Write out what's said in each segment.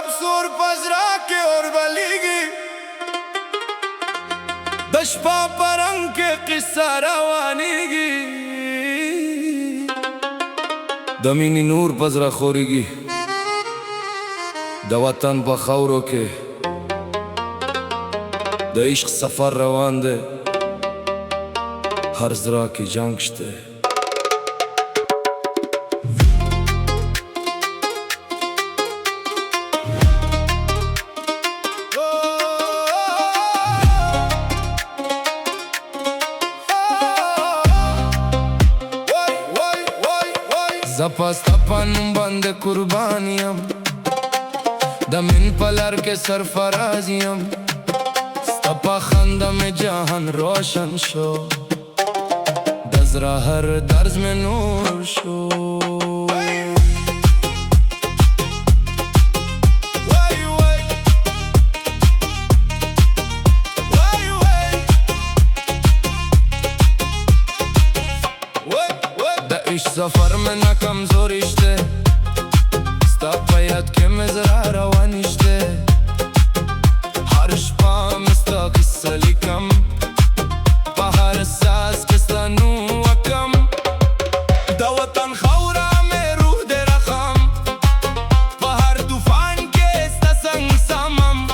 ابصر پزرا که اوربلیگی دشپا پرنگ که قصه روانیگی دمینی نور پزرا خوریگی د وطن په خاورو کې د عشق سفر روان دی هر زړه کې جنګ شته زپا ستا نوم باندې قربان یم د مین په لار کې سرفراز یم ستا په خندا مې جهان روشن شو د زړه هر درز مې نور شو سفر में ना कमजोरी शते स्ता पे याद के में जरा रवानी शते हर शपा में स्ता किस्सा लिखम बाहर सास किस्सा नू अकम दा वतन खौरा में रूह दे रखम बाहर तूफान के स्ता संग समम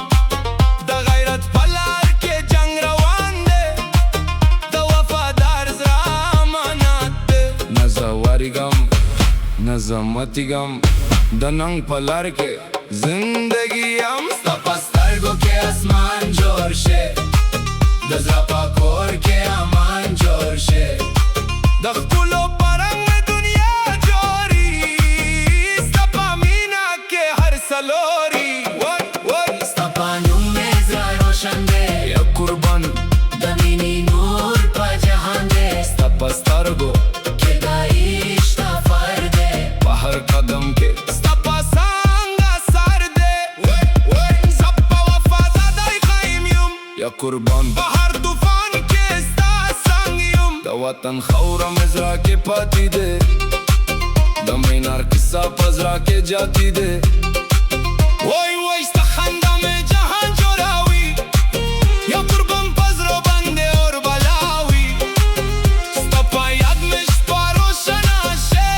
दा गैरत पलार के जंग रवान दे दा वफादार ज़मानत दे नज़ावारी गम नज़ामती गम दनंग पलार के जिंदगी हम सपस्तर गो के आसमान जोर शे दज़रा कोर के अमान जोर शे दख्तुलो परंग में दुनिया जोरी सपा मीना के हर सलोरी सपा नुम में ज़रा रोशन दे या कुर्बान दमीनी नूर पा जहान दे सपस्तर गो के दाइश तफर दे हर कदम के सपा सांगा सर दे सपा वफादार कायम युम या कुर्बान बाहर तूफान के सा संग युम द वतन खौरा मजरा के पाती दे द मीनार किस्सा पजरा के जाती दे वोई वोई खंदा में जहां जोरावी या कुर्बान पजरो बंदे और बलावी सपा याद में शपारो शनाशे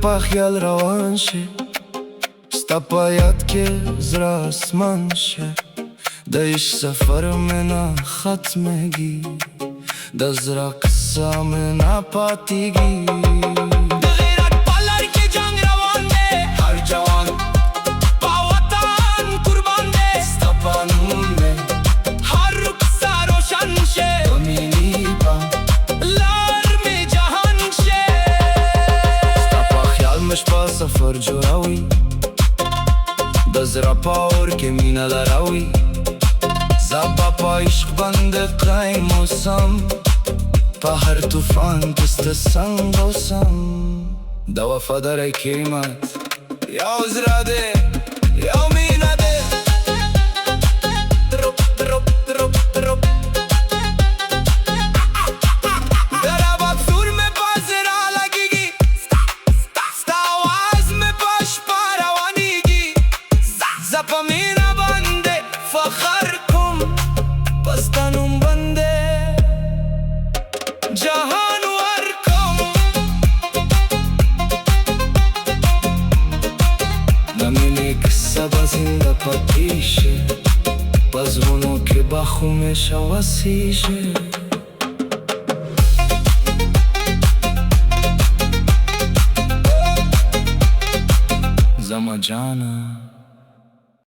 پا خیال روان شه ستا پا یاد که زرا اسمان شه د عشق سفر میں نا ختمگی د زرا قصہ میں نا پاتیگی د غیرت پالر کے جنگ روان دے ہر جوان پا وطن قربان دے ستا پا نون میں ہر رقصہ روشن شه دمینی پا مشپا سفر جوراوی دزرا پاور که مینا لراوی زبا پا عشق بند قایم و سم پا هر توفان پست سنگ و سم دا وفادار کریمت یا عذرا ده یا مینا ده دروب دروب دروب دروب پتیشه پزمونو که با خومش واسیشه